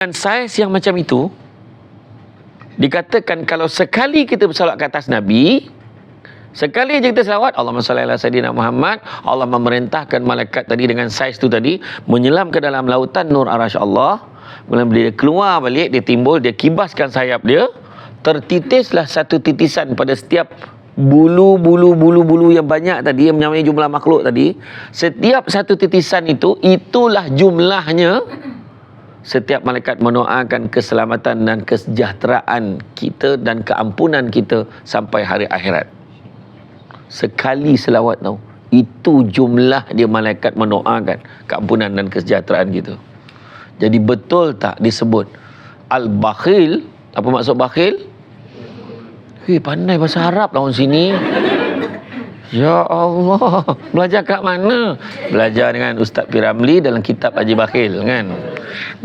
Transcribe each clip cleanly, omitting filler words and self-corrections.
Dan saiz yang macam itu, dikatakan kalau sekali kita bersalawat ke atas Nabi, sekali je kita selawat, Allahumma salli ala Sayyidina Muhammad, Allah memerintahkan malaikat tadi dengan saiz tu tadi, menyelam ke dalam lautan nur arasy Allah. Kemudian bila dia keluar balik, dia timbul, dia kibaskan sayap dia, tertitislah satu titisan pada setiap bulu yang banyak tadi, yang menyamai jumlah makhluk tadi. Setiap satu titisan itu, itulah jumlahnya. Setiap malaikat mendoakan keselamatan dan kesejahteraan kita dan keampunan kita sampai hari akhirat. Sekali selawat tau, itu jumlah dia malaikat mendoakan keampunan dan kesejahteraan kita. Jadi betul tak disebut al-bakhil? Apa maksud bakhil? Pandai bahasa Arab lah orang sini. Ya Allah, belajar kat mana? Belajar dengan Ustaz Piramli dalam kitab Haji Bakhil kan.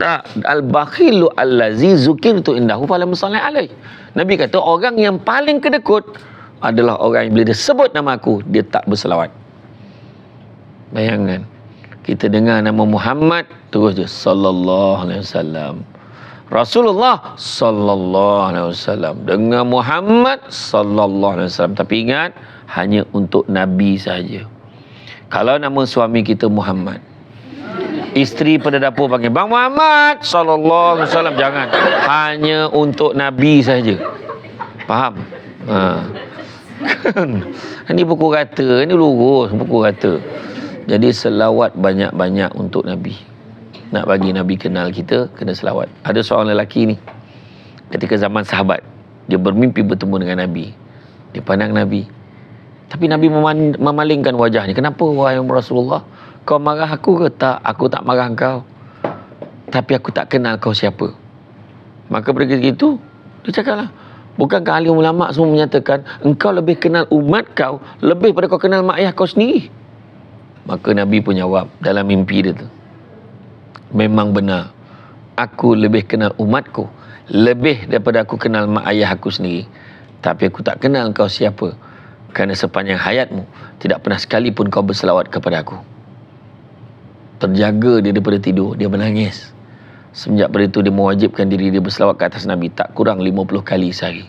Tak, al-bakhilu allazi zukirtu indahu falam salli alaih. Nabi kata orang yang paling kedekut adalah orang yang bila dia sebut nama aku, dia tak berselawat. Bayangkan, kita dengar nama Muhammad, terus je sallallahu alaihi wasallam. Rasulullah sallallahu alaihi wasallam. Dengar Muhammad sallallahu alaihi wasallam. Tapi ingat, hanya untuk Nabi saja. Kalau nama suami kita Muhammad, isteri pada dapur panggil Bang Muhammad sallallahu alaihi wasallam, jangan. Hanya untuk Nabi saja. Faham? Ini buku kata, ini lurus buku kata. Jadi selawat banyak-banyak untuk Nabi. Nak bagi Nabi kenal kita, kena selawat. Ada seorang lelaki ni, ketika zaman sahabat, dia bermimpi bertemu dengan Nabi. Dia pandang Nabi, tapi Nabi memalingkan wajahnya. Kenapa wahai Rasulullah? Kau marah aku ke? Tak, aku tak marah kau. Tapi aku tak kenal kau siapa. Maka begitu, dia cakaplah, bukankah ahli ulama semua menyatakan engkau lebih kenal umat kau lebih pada kau kenal mak ayah kau sendiri? Maka Nabi pun jawab dalam mimpi dia tu, memang benar, aku lebih kenal umatku lebih daripada aku kenal mak ayah aku sendiri. Tapi aku tak kenal kau siapa, kerana sepanjang hayatmu tidak pernah sekalipun kau berselawat kepada aku. Terjaga dia daripada tidur, dia menangis. Semenjak pada itu dia mewajibkan diri dia berselawat ke atas Nabi tak kurang 50 kali sehari.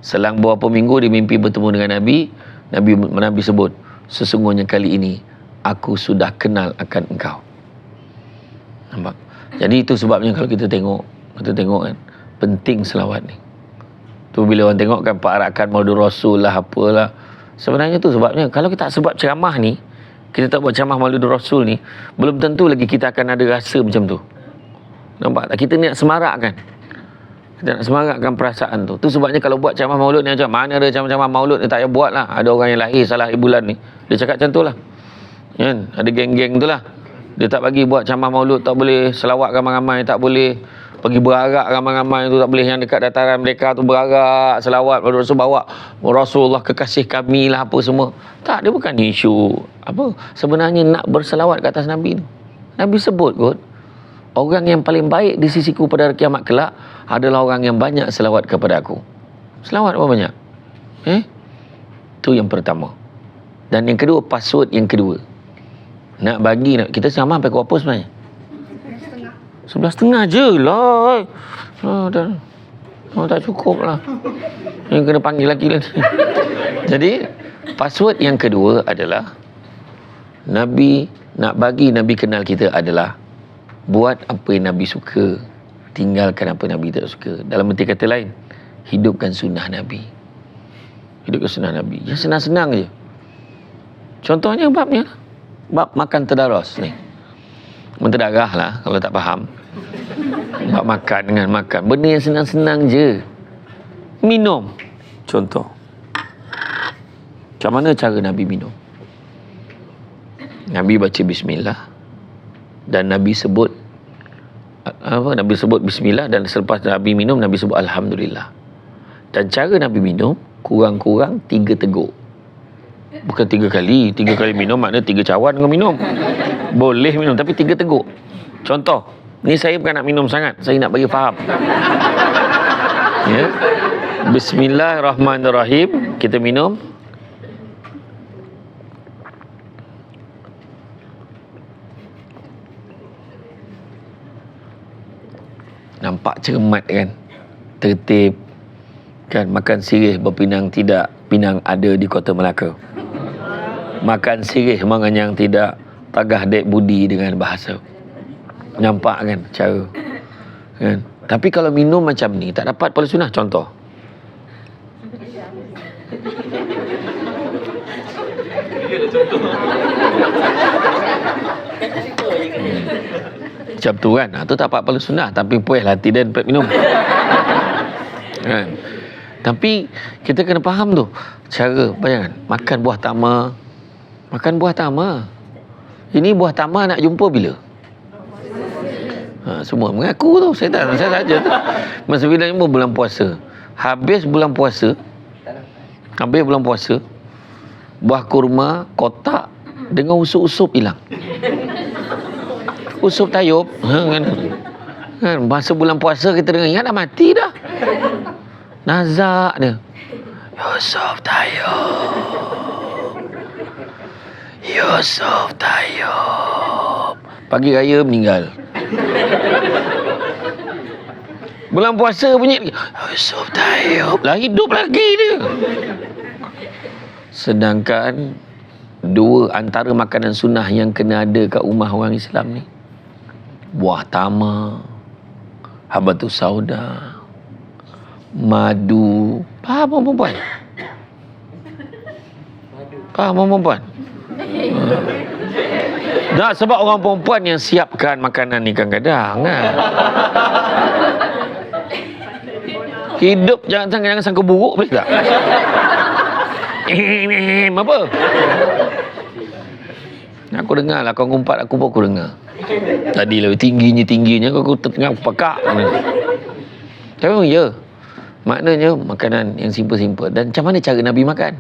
Selang beberapa minggu dia mimpi bertemu dengan Nabi. Nabi sebut, sesungguhnya kali ini aku sudah kenal akan engkau. Nampak? Jadi itu sebabnya kalau kita tengok kan, penting selawat ni. Tu bila orang tengok kan perarakan Maulid Rasul lah, apalah. Sebenarnya tu sebabnya. Kalau kita tak sebab ceramah ni, kita tak buat ceramah Maulid Rasul ni, belum tentu lagi kita akan ada rasa macam tu. Nampak tak? Kita ni nak semarakkan. Kita nak semarakkan perasaan tu. Tu sebabnya kalau buat ceramah Maulid ni macam mana, ada ceramah Maulid ni tak payah buat lah. Ada orang yang lahir salah bulan ni, dia cakap macam tu lah. Kan? Ada geng-geng tu lah. Dia tak bagi buat ceramah Maulid, tak boleh selawat ramai-ramai, tak boleh pergi berarak ramai-ramai tu, tak boleh. Yang dekat dataran mereka tu berarak, selawat pada Rasul, bawa Rasulullah kekasih kami lah, apa semua. Tak, dia bukan isu apa. Sebenarnya nak berselawat ke atas Nabi tu. Nabi sebut kot, orang yang paling baik di sisiku pada hari kiamat kelak adalah orang yang banyak selawat kepada aku. Selawat apa banyak? Itu yang pertama. Dan yang kedua, password yang kedua. Nak bagi, kita sama sampai ke apa sebenarnya? 11.30 je lah. Tak cukup lah. Yang kena panggil lagi lah. Jadi password yang kedua adalah Nabi, nak bagi Nabi kenal kita adalah buat apa yang Nabi suka, tinggalkan apa yang Nabi tak suka. Dalam erti kata lain, hidupkan sunnah Nabi. Hidupkan sunnah Nabi. Yang senang-senang je. Contohnya babnya, bab makan terdaras ni. Menterdarah lah kalau tak faham. Bab makan dengan makan, benda yang senang-senang je. Minum, contoh. Macam mana cara Nabi minum? Nabi baca bismillah, dan Nabi sebut Nabi sebut bismillah, dan selepas Nabi minum, Nabi sebut alhamdulillah. Dan cara Nabi minum kurang-kurang 3 teguk. Bukan 3 kali. 3 kali minum maknanya 3 cawan kau minum. Boleh minum, tapi 3 teguk. Contoh, ni saya bukan nak minum sangat, saya nak bagi faham. Ya. Bismillahirrahmanirrahim. Kita minum. Nampak cermat kan, tertib kan. Makan sirih berpinang tidak, pinang ada di Kota Melaka. Makan sirih menganyang tidak, tagah dek budi dengan bahasa. Nampak kan cara kan. Tapi kalau minum macam ni tak dapat pahala sunnah. Contoh, macam tu kan. Tu tak dapat pahala sunnah, tapi puas lah hati dan minum kan. Tapi kita kena faham tu cara. Bayangkan makan buah tama. Makan buah tama. Ini buah tama nak jumpa bila? Semua mengaku tu. Saya saja tu. Masa bila ni bulan puasa. Habis bulan puasa, buah kurma kotak dengan usup-usup hilang. Usup tayub kan. Masa bulan puasa kita dengar, ingat dah mati dah. Nazak dia, Yusuf Tayyub pagi raya meninggal. Bulan puasa bunyi Yusuf Tayyub lah, hidup lagi dia. Sedangkan dua antara makanan sunnah yang kena ada kat rumah orang Islam ni, buah tama, habatus sauda, madu. Faham perempuan? Faham perempuan? Nah, sebab orang perempuan yang siapkan makanan ni kadang-kadang kan. Hidup jangan sangka buruk, boleh tak? Apa? Aku dengar lah kau ngumpat, aku dengar. Tadi lah tingginya kau tengah pakak. Tapi ya, maknanya makanan yang simple-simple. Dan macam mana cara Nabi makan?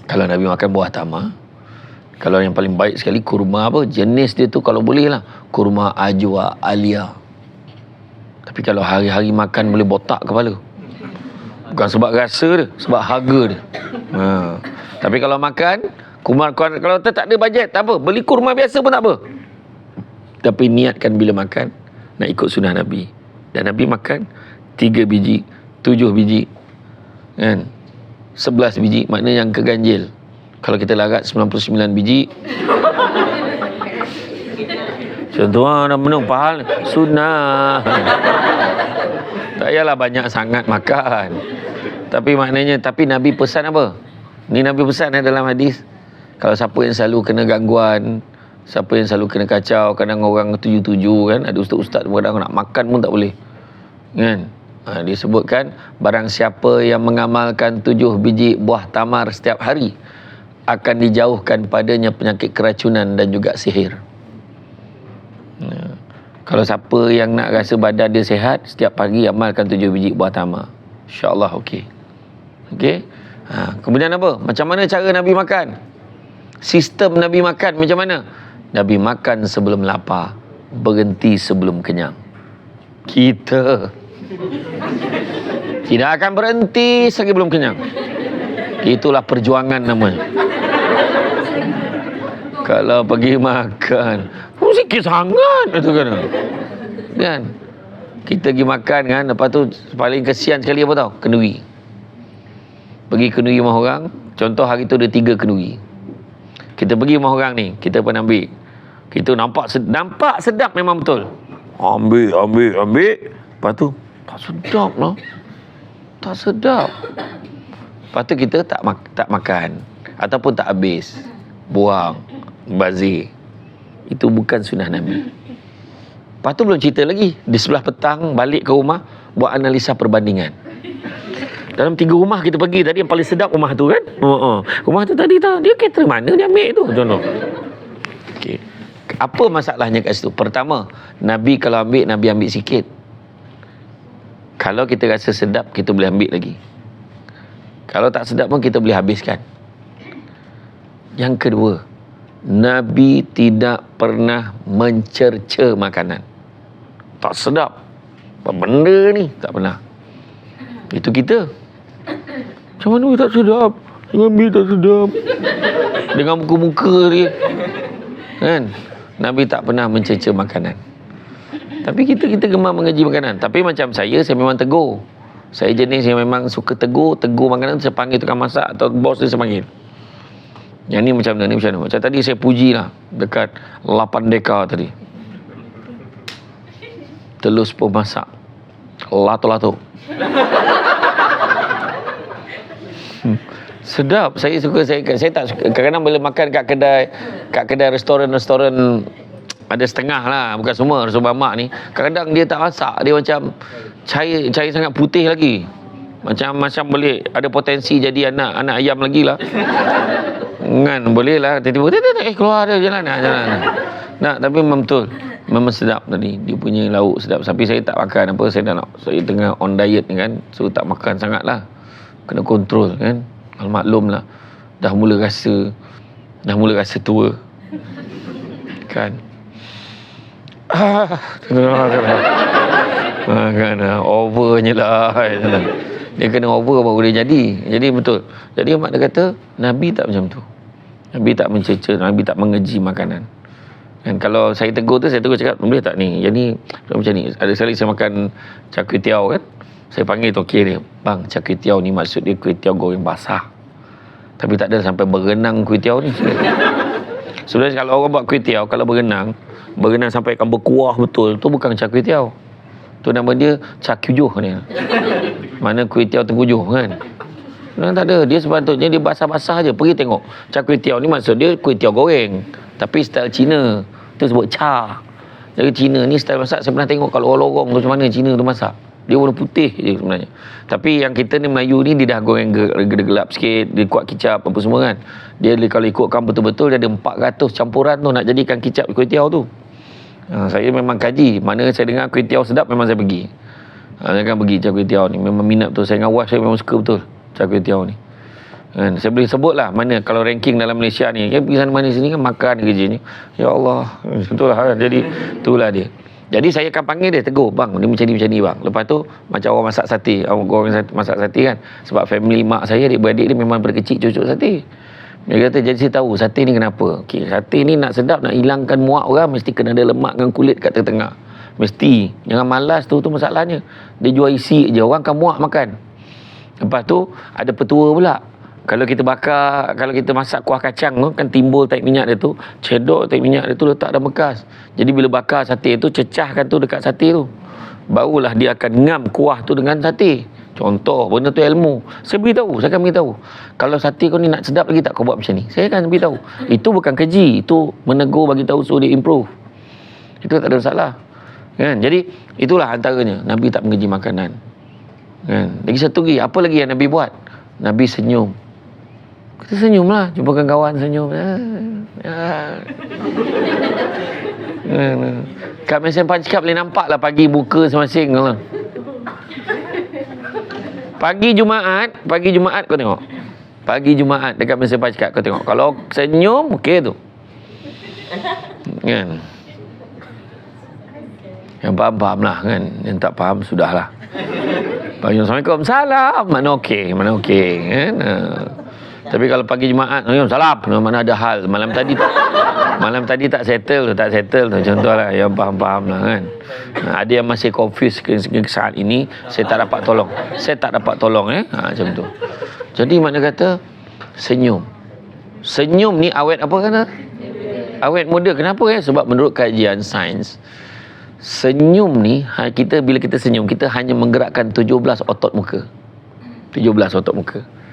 Kalau Nabi makan buah tama, kalau yang paling baik sekali kurma apa, jenis dia tu kalau boleh lah kurma ajwa alia. Tapi kalau hari-hari makan boleh botak kepala. Bukan sebab rasa dia, sebab harga dia. Tapi kalau makan kurma, kalau tak ada bajet tak apa, beli kurma biasa pun tak apa. Tapi niatkan bila makan nak ikut sunnah Nabi. Dan Nabi makan 3 biji, 7 biji kan, 11 biji, maknanya yang keganjil. Kalau kita larat 99 biji contoh nak menung pahal sunnah. Tak payahlah banyak sangat makan. Tapi maknanya, tapi Nabi pesan apa? Ni Nabi pesan dalam hadis. Kalau siapa yang selalu kena gangguan, siapa yang selalu kena kacau, kadang orang tuju-tuju kan, ada ustaz-ustaz kadang nak makan pun tak boleh kan. Disebutkan barang siapa yang mengamalkan 7 biji buah tamar setiap hari akan dijauhkan padanya penyakit keracunan dan juga sihir. Kalau siapa yang nak rasa badan dia sihat, setiap pagi amalkan 7 biji buah tamar, InsyaAllah okey. Kemudian apa? Macam mana cara Nabi makan? Sistem Nabi makan macam mana? Nabi makan sebelum lapar, berhenti sebelum kenyang. Kita tidak akan berhenti selagi belum kenyang. Itulah perjuangan namanya. Kalau pergi makan, sikit sangat itu kan. Kita pergi makan kan, lepas tu paling kesian sekali apa tahu? Kenduri. Pergi kenduri rumah orang, contoh hari tu ada 3 kenduri. Kita pergi rumah orang ni, kita pun ambil. Kita nampak sedap memang betul. Ambil. Lepas tu tak sedap lah. Tak sedap. Lepas tu kita tak makan ataupun tak habis, buang, bazir. Itu bukan sunnah Nabi. Lepas tu belum cerita lagi, di sebelah petang balik ke rumah, buat analisa perbandingan. Dalam 3 rumah kita pergi tadi, yang paling sedap rumah tu kan. Rumah tu tadi dia cater mana dia ambil tu contoh. Okey. Apa masalahnya kat situ? Pertama, Nabi kalau ambil, Nabi ambil sikit. Kalau kita rasa sedap, kita boleh ambil lagi. Kalau tak sedap pun kita boleh habiskan. Yang kedua, Nabi tidak pernah mencerca makanan. Tak sedap, apa benda ni? Tak pernah. Itu kita. Macam mana tak sedap? Nabi tak sedap. Dengan muka-muka dia kan. Nabi tak pernah mencerca makanan. Tapi kita gemar mengaji makanan. Tapi macam saya memang tegur. Saya jenis yang memang suka tegur makanan, saya panggil tukang masak atau bos dia saya panggil. Yang ni macam mana, Macam tadi saya puji lah dekat 8 deka tadi. Telus pun masak. Lato-lato. Sedap. Saya tak suka. Kadang-kadang bila makan kat kedai restoran ada setengah lah, bukan semua restoran mak ni. Kadang-kadang dia tak masak, dia macam cair sangat putih lagi. Macam boleh ada potensi jadi anak ayam lagi lah. Kan boleh lah tiba-tiba keluar dia jalan. Nah, tapi memang betul. Memang sedap tadi. Dia punya lauk sedap. Tapi saya tak makan apa. Saya tengah on diet ni kan. So tak makan sangat lah. Kena kontrol kan. Kalau maklum lah. Dah mula rasa tua. Kan. Kan overnya lah. Dia kena over baru dia jadi. Jadi betul. Jadi mak dia kata Nabi tak macam tu. Nabi tak mencerca, Nabi tak mengeji makanan. Dan kalau saya tegur tu, saya cakap boleh tak ni? Jadi macam ni. Ada sekali saya makan char kway teow kan. Saya panggil tokek dia, bang, char kway teow ni maksud dia kway teow goreng basah. Tapi tak ada sampai berenang kway teow ni. Sebenarnya kalau orang buat kway teow, kalau berenang sampai kan berkuah betul, tu bukan char kway teow. Tu nama dia char kujuh ni. Mana kway teow tengkujuh kan. Memang tak ada. Dia sepatutnya dia basah-basah je. Pergi tengok. Char kway teow ni maksud dia kway teow goreng. Tapi style Cina. Itu sebut char. Jadi Cina ni style masak. Saya pernah tengok kalau orang lorong tu macam mana Cina tu masak. Dia warna putih je sebenarnya. Tapi yang kita ni Melayu ni dia dah goreng gelap sikit. Dia kuat kicap apa semua kan. Dia kalau ikutkan betul-betul dia ada 400 campuran tu nak jadikan kicap kway teow tu. Saya memang kaji. Mana saya dengar kway teow sedap memang saya pergi. Saya akan pergi char kway teow ni. Memang minat tu. Saya dengan wife saya memang suka betul char kway teow ni. Kan? Saya boleh sebut lah mana kalau ranking dalam Malaysia ni. Kan pergi sana mana sini kan makan kerjanya. Ya Allah. Itulah kan. Jadi itulah dia. Jadi saya akan panggil dia, tegur, bang, ni macam ni bang. Lepas tu macam orang masak sate. Orang masak sate kan. Sebab family mak saya, adik-beradik dia memang daripada kecil cucuk sate. Dia kata, jadi saya tahu sate ni kenapa. Okey, sate ni nak sedap, nak hilangkan muak orang, mesti kena ada lemak dengan kulit kat tengah-tengah. Mesti. Jangan malas tu masalahnya. Dia jual isi je, orang kan muak makan. Lepas tu ada petua pula. Kalau kita masak kuah kacang tu kan timbul taik minyak dia tu, cedok taik minyak dia tu letak dalam bekas. Jadi bila bakar sate tu, cecahkan tu dekat sate tu. Barulah dia akan ngam kuah tu dengan sate. Contoh, benda tu ilmu. Saya akan beritahu. Kalau sate kau ni nak sedap lagi tak kau buat macam ni. Saya akan beritahu. Itu bukan keji, itu menegur bagi tahu suruh dia improve. Itu tak ada masalah. Kan? Jadi itulah antaranya Nabi tak mengeji makanan. Kan? Lagi satu lagi, apa lagi yang Nabi buat? Nabi senyum. Kita senyum lah. Jumpakan kawan senyum. Kat mesin pancikap boleh nampak lah pagi muka masing-masing lah. Pagi Jumaat kau tengok. Pagi Jumaat dekat mesin pancikap kau tengok. Kalau senyum, okey tu. Kan? Yang faham lah kan. Yang tak faham, sudahlah. Pagi Assalamualaikum, salam. Mana okey kan? Tapi kalau pagi Jumaat, salam, mana ada hal. Malam tadi tak settle tu. Contohlah, yang faham lah kan. Ada yang masih confused ke saat ini, saya tak dapat tolong macam tu. Jadi mana kata senyum ni awet apa kata? Awet muda. Kenapa Sebab menurut kajian sains, senyum ni bila kita senyum, kita hanya menggerakkan 17 otot muka.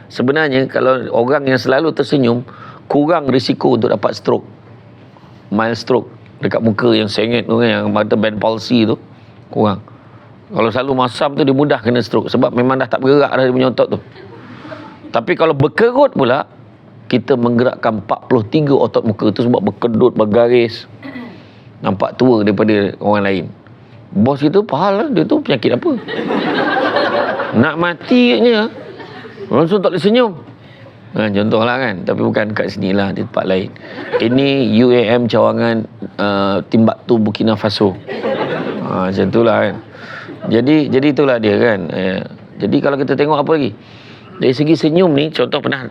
Sebenarnya kalau orang yang selalu tersenyum, kurang risiko untuk dapat stroke, mild stroke dekat muka yang sengit tu kan, yang ada band palsy tu kurang. Kalau selalu masam tu dia mudah kena stroke sebab memang dah tak bergerak dah dia punya otot tu. Tapi kalau berkerut pula, kita menggerakkan 43 otot muka tu sebab berkedut, bergaris, nampak tua daripada orang lain. Bos kita pahal lah, dia tu penyakit apa? Nak mati je, langsung tak boleh senyum. Contohlah kan. Tapi bukan kat sini lah, di tempat lain. Ini UAM cawangan Timbuktu Burkina Faso. Macam itulah kan. Jadi itulah dia kan. Jadi kalau kita tengok apa lagi, dari segi senyum ni, contoh pernah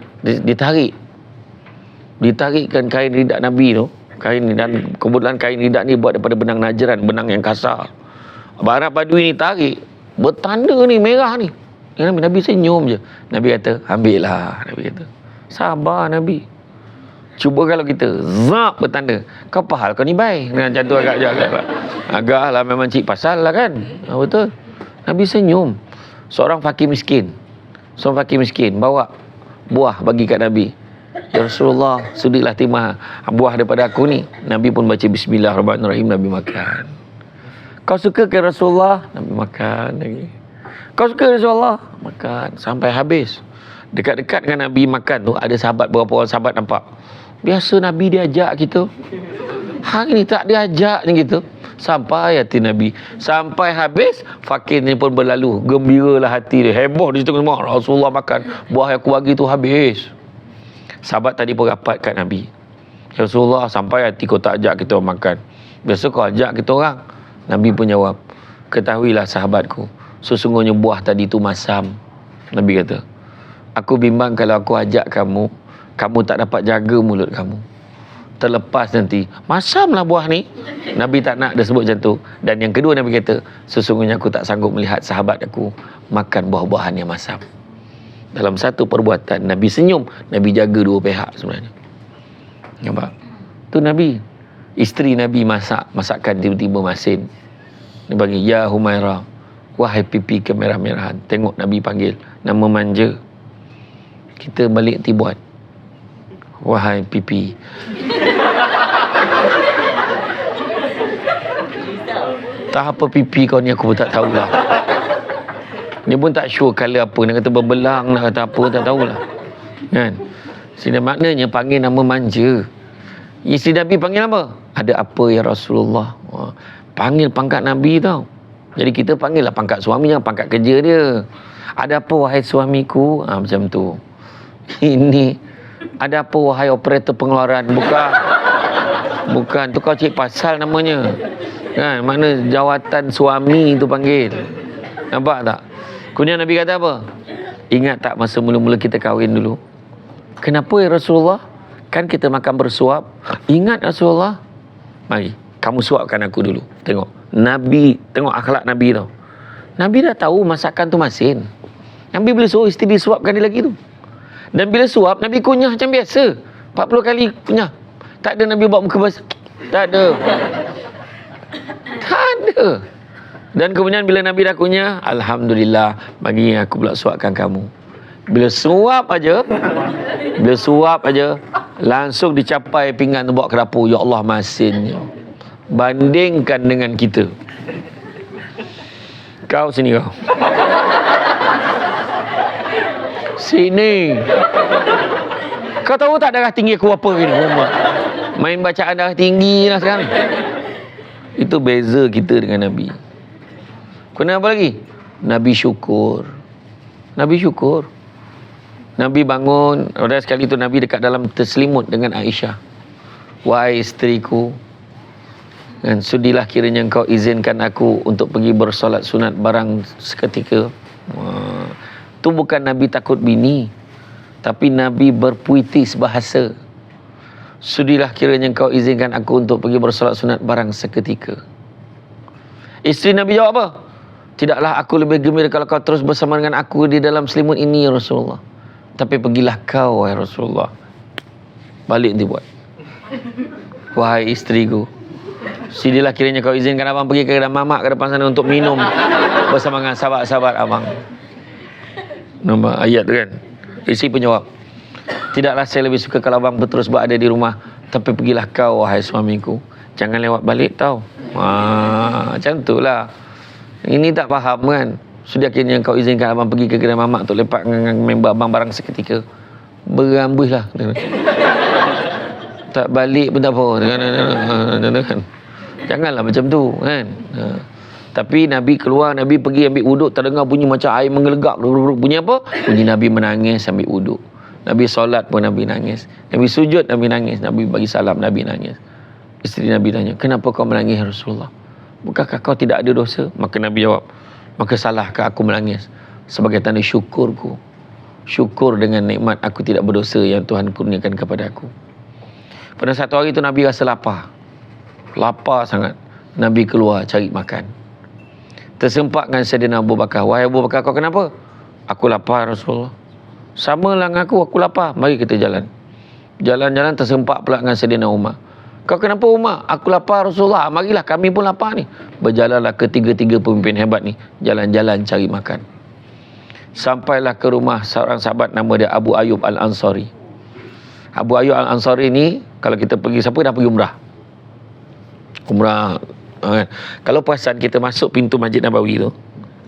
ditarikkan kain ridak Nabi tu. Dan kebetulan kain ridak ni buat daripada benang Najran, benang yang kasar. Barat Badui ni tarik, bertanda ni, merah ni. Nabi senyum je. Nabi kata, ambil lah. Nabi kata, sabar Nabi. Cuba kalau kita zap bertanda, kau pahal kau ni baik. Dengan macam tu agak lah, memang cik pasal lah kan. Betul. Nabi senyum. Seorang fakir miskin bawa buah bagi kat Nabi. Ya Rasulullah, sudilah terima buah daripada aku ni. Nabi pun baca Bismillahirrahmanirrahim. Nabi makan. Kau suka ke Rasulullah? Nabi makan lagi. Kau suka Rasulullah? Makan sampai habis. Dekat-dekat dengan Nabi makan tu, ada sahabat, beberapa orang sahabat nampak. Biasa Nabi diajak kita, hari ni tak diajak ni gitu. Sampai hati Nabi, sampai habis, fakir ni pun berlalu. Gembiralah hati dia, heboh di situ semua. Rasulullah makan, buah yang aku bagi tu habis. Sahabat tadi pun rapat kat Nabi. Ya Rasulullah, sampai hati kau tak ajak kita makan. Biasa kau ajak kita orang. Nabi pun jawab, ketahuilah sahabatku, sesungguhnya buah tadi tu masam. Nabi kata, aku bimbang kalau aku ajak kamu, kamu tak dapat jaga mulut kamu. Terlepas nanti, masamlah buah ni. Nabi tak nak dia sebut macam tu. Dan yang kedua Nabi kata, sesungguhnya aku tak sanggup melihat sahabat aku makan buah-buahan yang masam. Dalam satu perbuatan, Nabi senyum. Nabi jaga dua pihak sebenarnya. Nampak? Tu Nabi. Isteri Nabi masakan tiba-tiba masin. Dia bagi, ya Humairah, wahai pipi kemerah-merahan. Tengok Nabi panggil, nama manja. Kita balik buat, wahai pipi. Tak apa pipi kau ni, aku pun tak tahulah. Dia pun tak sure colour apa. Nak kata berbelang, nak kata apa, tak tahulah. Kan? Sini maknanya panggil nama manja. Isteri Nabi panggil apa? Ada apa ya Rasulullah? Panggil pangkat Nabi tau. Jadi kita panggil lah pangkat suami, jangan pangkat kerja dia. Ada apa wahai suamiku? Macam tu. Ini, ada apa wahai operator pengeluaran? Bukan. Tu kau cik pasal namanya. Kan? Mana jawatan suami tu panggil. Nampak tak? Kemudian Nabi kata apa? Ingat tak masa mula-mula kita kahwin dulu? Kenapa ya Rasulullah? Kan kita makan bersuap. Ingat Rasulullah? Mari, kamu suapkan aku dulu. Tengok. Nabi, tengok akhlak Nabi tau. Nabi dah tahu masakan tu masin. Nabi boleh suruh isteri disuapkan dia lagi tu. Dan bila suap, Nabi kunyah macam biasa. 40 kali kunyah. Tak ada Nabi buat muka basah. Tak ada. Dan kemudian bila Nabi dah kunyah, alhamdulillah, bagi aku pula suapkan kamu. Bila suap aja, langsung dicapai pinggan tu bawa ke dapur. Ya Allah, masinnya. Bandingkan dengan kita. Kau sini kau. Sini. Kau tahu tak darah tinggi aku apa ni? Main bacaan darah tinggi lah sekarang. Itu beza kita dengan Nabi. Kenapa lagi? Nabi syukur. Nabi bangun, pada sekali tu Nabi dekat dalam terselimut dengan Aisyah. Wahai isteriku, dan sudilah kiranya engkau izinkan aku untuk pergi bersolat sunat barang seketika. Tu bukan Nabi takut bini, tapi Nabi berpuitis bahasa. Sudilah kiranya engkau izinkan aku untuk pergi bersolat sunat barang seketika. Isteri Nabi jawab apa? Tidaklah aku lebih gembira kalau kau terus bersama dengan aku di dalam selimut ini ya Rasulullah. Tapi pergilah kau wahai Rasulullah. Balik nanti buat. Wahai isteriku, sidilah kiranya kau izinkan abang pergi ke kedai mamak ke depan sana untuk minum bersama dengan sahabat-sahabat abang. Nampak ayat tu kan? Isteri pun jawab, tidaklah saya lebih suka kalau abang terus berada di rumah. Tapi pergilah kau wahai suamiku. Jangan lewat balik tau. Macam tu lah. Ini tak faham kan? Sudah akhirnya kau izinkan abang pergi ke kedai mamak untuk lepak dengan member abang barang seketika. Berambus lah. Tak balik pun tak apa. Janganlah macam tu kan. Tapi Nabi keluar, Nabi pergi ambil wuduk, terdengar bunyi macam air menggelegak. Bunyi apa? Bunyi Nabi menangis ambil wuduk. Nabi solat pun Nabi nangis. Nabi sujud Nabi nangis. Nabi bagi salam Nabi nangis. Isteri Nabi tanya, kenapa kau menangis Rasulullah? Bukankah kau tidak ada dosa? Maka Nabi jawab, maka salahkah aku menangis? Sebagai tanda syukurku. Syukur dengan nikmat aku tidak berdosa yang Tuhan kurniakan kepada aku. Pada satu hari itu Nabi rasa lapar. Lapar sangat. Nabi keluar cari makan. Tersempak dengan Sayyidina Abu Bakar. Wahai Abu Bakar, kau kenapa? Aku lapar Rasulullah. Samalah dengan aku lapar. Mari kita jalan. Jalan-jalan tersempak pula dengan Sayyidina Umar. Kau kenapa Umar? Aku lapar Rasulullah. Marilah, kami pun lapar ni. Berjalanlah ketiga-tiga pemimpin hebat ni. Jalan-jalan cari makan. Sampailah ke rumah seorang sahabat nama dia Abu Ayyub Al-Ansari. Abu Ayyub Al-Ansari ni, kalau kita pergi, siapa dah pergi umrah? Umrah kan? Kalau perasan kita masuk pintu Masjid Nabawi tu,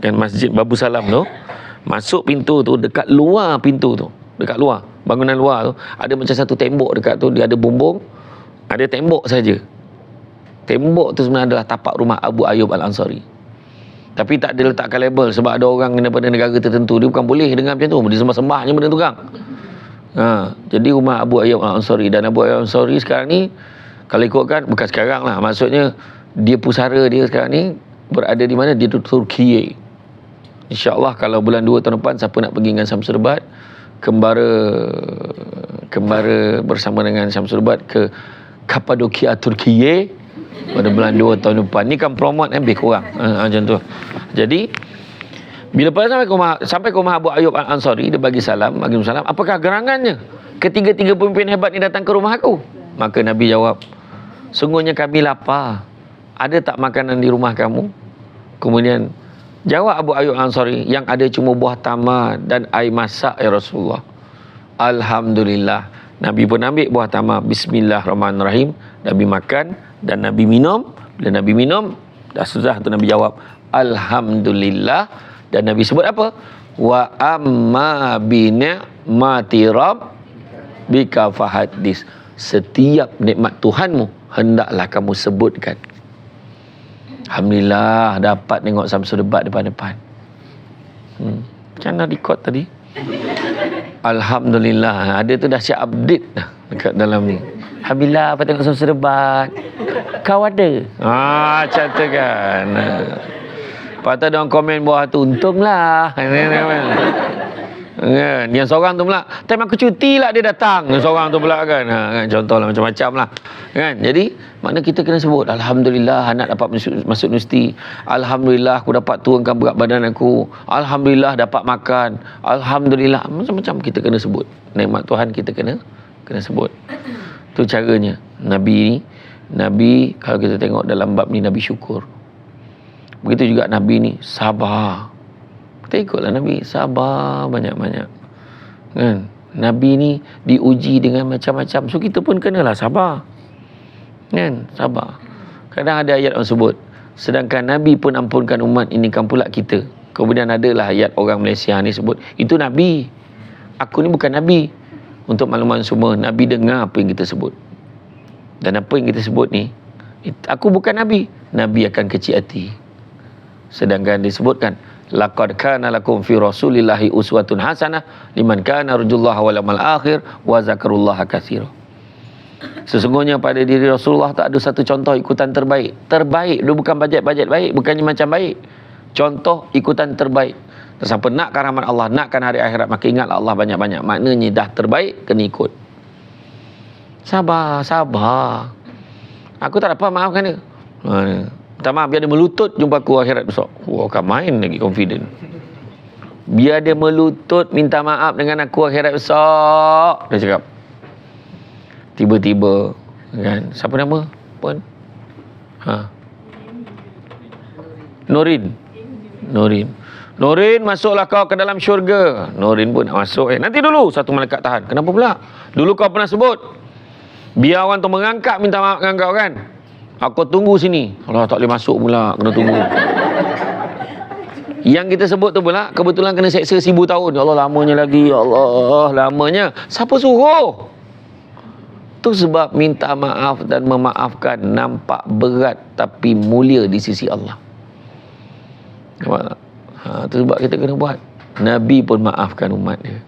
kan, Masjid Babu Salam tu, masuk pintu tu, dekat luar pintu tu, dekat luar, bangunan luar tu, ada macam satu tembok dekat tu, dia ada bumbung, ada tembok saja. Tembok tu sebenarnya adalah tapak rumah Abu Ayyub Al-Ansari. Tapi tak ada letakkan label, sebab ada orang daripada negara tertentu, dia bukan boleh dengar macam tu, dia sembah-sembahnya benda tu kan. Jadi rumah Abu Ayyub Al-Ansari, dan Abu Ayyub Al-Ansari sekarang ni, kalau ikutkan, bukan sekarang lah, maksudnya dia pusara dia sekarang ni berada di mana? Di Turki. InsyaAllah kalau bulan 2 tahun depan, siapa nak pergi dengan Syamsul Urbad, kembara bersama dengan Syamsul Urbad ke Kapadokia, Turki pada bulan 2 tahun depan. Ni kan promote lebih kurang macam tu. Jadi bila sampai ke rumah Abu Ayyub Al-Ansari, dia bagi salam, apakah gerangannya ketiga-tiga pemimpin hebat ni datang ke rumah aku? Maka Nabi jawab, sungguhnya kami lapar, ada tak makanan di rumah kamu? Kemudian jawab Abu Ayyub Al-Ansari, yang ada cuma buah tamar dan air masak ya Rasulullah. Alhamdulillah. Nabi pun ambil buah tamar, bismillahirrahmanirrahim, Nabi makan dan Nabi minum. Bila Nabi minum, dah susah tu Nabi jawab alhamdulillah, dan Nabi sebut apa? Wa amma bi ni'mati rabbika fahaddis. Setiap nikmat Tuhanmu hendaklah kamu sebutkan. Alhamdulillah dapat tengok Syamsul Urbad depan-depan. Macam mana record tadi? Alhamdulillah, ada tu dah siap update dah dekat dalam ni. Alhamdulillah dapat tengok Syamsul Urbad. Kau ada? Macam tu kan. Lepas tu ada orang komen bawah tu, untunglah. Kan? Yang seorang tu pula, time aku cuti lah dia datang. Seorang tu pula kan. Kan? Contohlah macam-macam lah. Kan? Jadi, makna kita kena sebut, Alhamdulillah anak dapat masuk universiti. Alhamdulillah aku dapat turunkan berat badan aku. Alhamdulillah dapat makan. Alhamdulillah. Macam-macam kita kena sebut. Nikmat Tuhan kita kena sebut. Tu caranya. Nabi kalau kita tengok dalam bab ni, Nabi syukur. Begitu juga Nabi ni sabar. Kita ikutlah Nabi, sabar banyak-banyak. Kan? Nabi ni diuji dengan macam-macam. So kita pun kenalah sabar. Kan? Sabar. Kadang ada ayat orang sebut, sedangkan Nabi pun ampunkan umat ini, kan pula kita. Kemudian adalah ayat orang Malaysia ni sebut, itu Nabi. Aku ni bukan Nabi. Untuk makluman semua, Nabi dengar apa yang kita sebut. Dan apa yang kita sebut ni, aku bukan Nabi. Nabi akan kecil hati. Sedangkan disebutkan, laqad kana lakum fi rasulillahi uswatun hasanah liman kana yarjullaha wal yawmal akhir wa zakarullaha katsira. Sesungguhnya pada diri Rasulullah tak ada satu contoh ikutan terbaik. Terbaik, dia bukan bajet-bajet baik, bukannya macam baik. Contoh ikutan terbaik. Siapa nakkan rahmat Allah, nakkan hari akhirat, maka ingatlah Allah banyak-banyak. Maknanya dah terbaik, kena ikut. Sabar. Aku tak dapat, maafkan dia. Minta maaf, biar dia melutut jumpa aku akhirat besok. Akan main lagi confident. Biar dia melutut minta maaf dengan aku akhirat besok, dia cakap. Tiba-tiba kan, siapa nama pun? Nurin, masuklah kau ke dalam syurga. Nurin pun nak masuk. Nanti dulu, satu malaikat tahan. Kenapa pula? Dulu kau pernah sebut, biar orang tu mengangkat minta maaf dengan kau kan. Aku tunggu sini. Allah, tak boleh masuk pula, kena tunggu. Yang kita sebut tu pula kebetulan kena seksa 1000 tahun. Ya Allah, lamanya lagi. Ya Allah, lamanya. Siapa suruh? Tu sebab minta maaf dan memaafkan nampak berat tapi mulia di sisi Allah. Nampak tak? Tu sebab kita kena buat. Nabi pun maafkan umat dia.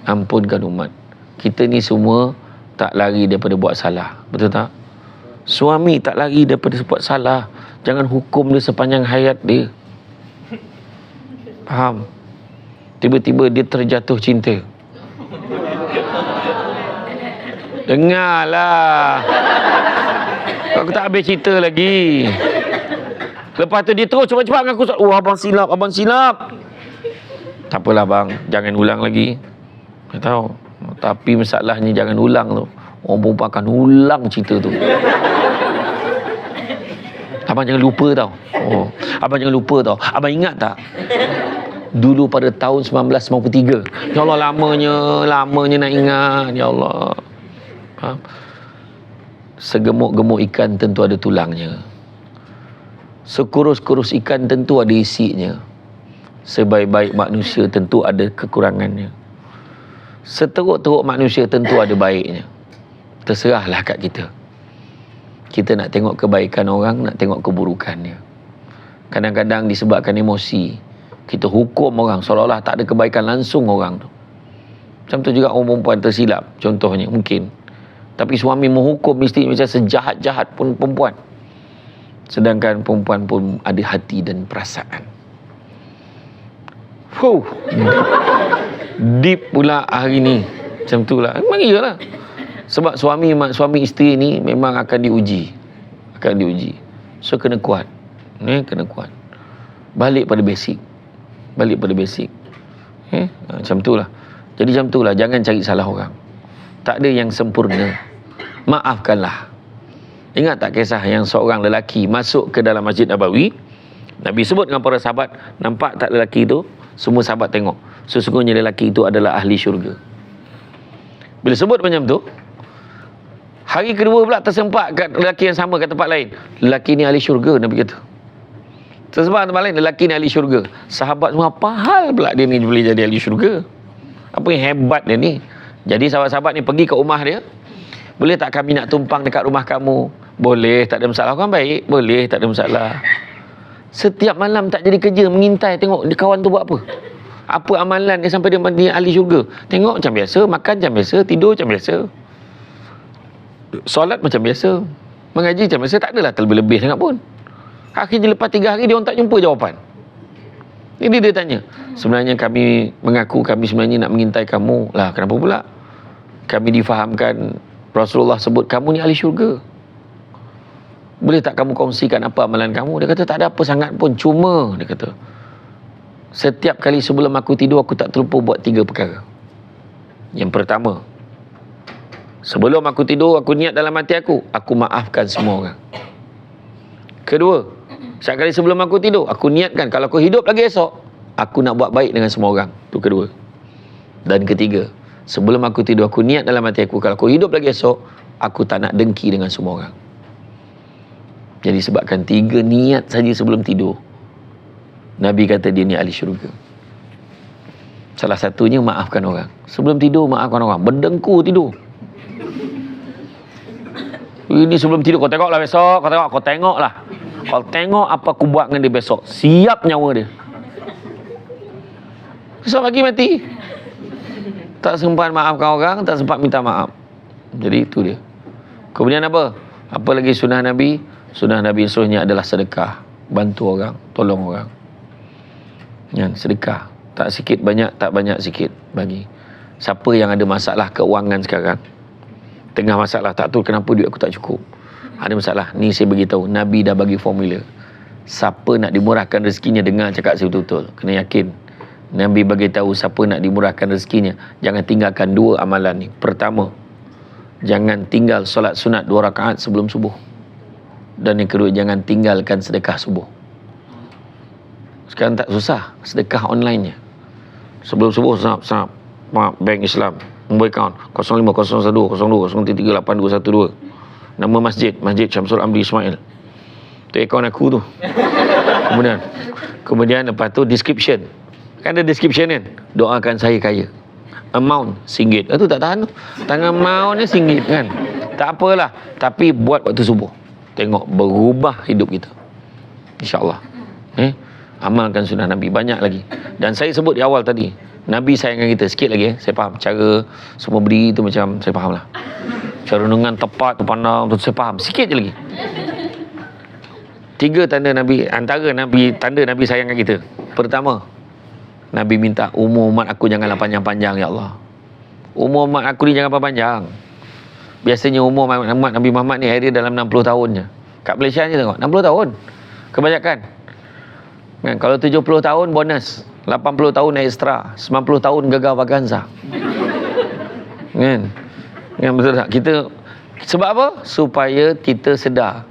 Ampunkan umat. Kita ni semua tak lari daripada buat salah. Betul tak? Suami tak lari daripada buat salah. Jangan hukum dia sepanjang hayat dia. Faham? Tiba-tiba dia terjatuh cinta. Dengarlah. Aku tak habis cerita lagi. Lepas tu dia terus cepat-cepat mengaku salah. Oh, abang silap. Tak apalah bang, jangan ulang lagi. Dia tahu. Tapi masalahnya jangan ulang tu. Orang perempuan akan ulang cerita tu. Abang jangan lupa tau. Abang jangan lupa tau. Abang ingat tak? Dulu pada tahun 1993. Ya Allah, lamanya nak ingat. Ya Allah. Faham? Segemuk-gemuk ikan tentu ada tulangnya. Sekurus-kurus ikan tentu ada isinya. Sebaik-baik manusia tentu ada kekurangannya. Seteruk-teruk manusia tentu ada baiknya. Terserahlah kat kita. Kita nak tengok kebaikan orang, nak tengok keburukannya. Kadang-kadang disebabkan emosi, kita hukum orang seolah-olah tak ada kebaikan langsung orang tu. Macam tu juga orang perempuan tersilap, contohnya mungkin. Tapi suami menghukum isteri macam sejahat-jahat pun perempuan. Sedangkan perempuan pun ada hati dan perasaan. Deep pula hari ni. Macam tu lah. Memang iyalah. Sebab suami isteri ni memang akan diuji. So kena kuat. Kena kuat. Balik pada basic. Macam tu lah. Jadi macam tu lah. Jangan cari salah orang. Tak ada yang sempurna. Maafkanlah. Ingat tak kisah yang seorang lelaki masuk ke dalam Masjid Nabawi? Nabi sebut dengan para sahabat, nampak tak lelaki itu? Semua sahabat tengok. Sesungguhnya lelaki itu adalah ahli syurga. Bila sebut macam tu, hari kedua pula tersempat kat lelaki yang sama kat tempat lain. Lelaki ni ahli syurga, Nabi kata. Tersempat tempat lain, lelaki ni ahli syurga. Sahabat semua, apa hal pula dia ni boleh jadi ahli syurga? Apa yang hebat dia ni? Jadi sahabat-sahabat ni pergi ke rumah dia. Boleh tak kami nak tumpang dekat rumah kamu? Boleh, tak ada masalah. Kan baik? Boleh, tak ada masalah. Setiap malam tak jadi kerja, mengintai tengok dia kawan tu buat apa. Apa amalan dia sampai dia ahli syurga. Tengok macam biasa, makan macam biasa, tidur macam biasa. Solat macam biasa. Mengaji macam biasa, tak adalah terlebih-lebih sangat pun. Akhirnya lepas 3 hari dia orang tak jumpa jawapan. Jadi dia tanya, sebenarnya kami mengaku kami sebenarnya nak mengintai kamu. Lah kenapa pula? Kami difahamkan Rasulullah sebut kamu ni ahli syurga. Boleh tak kamu kongsikan apa amalan kamu? Dia kata tak ada apa sangat pun. Cuma dia kata, setiap kali sebelum aku tidur aku tak terlupa buat 3 perkara. Yang pertama, sebelum aku tidur aku niat dalam hati aku maafkan semua orang. Kedua, setiap kali sebelum aku tidur aku niatkan kalau aku hidup lagi esok aku nak buat baik dengan semua orang. Itu kedua. Dan ketiga, sebelum aku tidur aku niat dalam hati aku kalau aku hidup lagi esok aku tak nak dengki dengan semua orang. Jadi sebabkan 3 niat saja sebelum tidur, Nabi kata dia ni ahli syurga. Salah satunya maafkan orang. Sebelum tidur maafkan orang. Berdengkur tidur. Ini sebelum tidur kau tengoklah besok, kau tengoklah. Kau tengok apa aku buat dengan dia besok. Siap nyawa dia. Besok pagi mati. Tak sempat maafkan orang, tak sempat minta maaf. Jadi itu dia. Kemudian apa? Apa lagi sunnah Nabi? Sunnah Nabi suruhnya adalah sedekah. Bantu orang, tolong orang. Sedekah. Tak sikit banyak, tak banyak sikit bagi. Siapa yang ada masalah keuangan sekarang, tengah masalah, tak tahu kenapa duit aku tak cukup, ada masalah, ni saya beritahu, Nabi dah bagi formula. Siapa nak dimurahkan rezekinya, dengar cakap saya betul-betul, kena yakin. Nabi bagi tahu siapa nak dimurahkan rezekinya, jangan tinggalkan 2 amalan ni. Pertama, jangan tinggal solat sunat 2 rakaat sebelum subuh. Dan yang kedua, jangan tinggalkan sedekah subuh. Sekarang tak susah sedekah online-nya. Sebelum subuh snap Bank Islam, mobile account 050102038212. Nama masjid Syamsul Amri Ismail. Tu akaun aku tu. Kemudian lepas tu description. Kan ada description kan? Doakan saya kaya. Amount RM1. Itu tak tahan tu. Tangan amount ni RM1 kan. Tak apalah, tapi buat waktu subuh. Tengok berubah hidup kita. InsyaAllah. Amalkan sunnah Nabi. Banyak lagi. Dan saya sebut di awal tadi, Nabi sayangkan kita. Sikit lagi saya faham. Cara semua berdiri tu macam saya faham lah. Cara renungan tepat tu pandang tu saya faham. Sikit je lagi. 3 tanda Nabi. Antara tanda Nabi sayangkan kita. Pertama, Nabi minta umur umat aku janganlah panjang-panjang ya Allah. Umur umat aku ni jangan panjang. Biasanya umur umat Nabi Muhammad ni akhirnya dalam 60 tahun je. Kat Malaysia je tengok 60 tahun. Kebanyakan. Kan, kalau 70 tahun bonus, 80 tahun ekstra, 90 tahun gagal vaganza. Kan? Kan betul tak? Kita sebab apa? Supaya kita sedar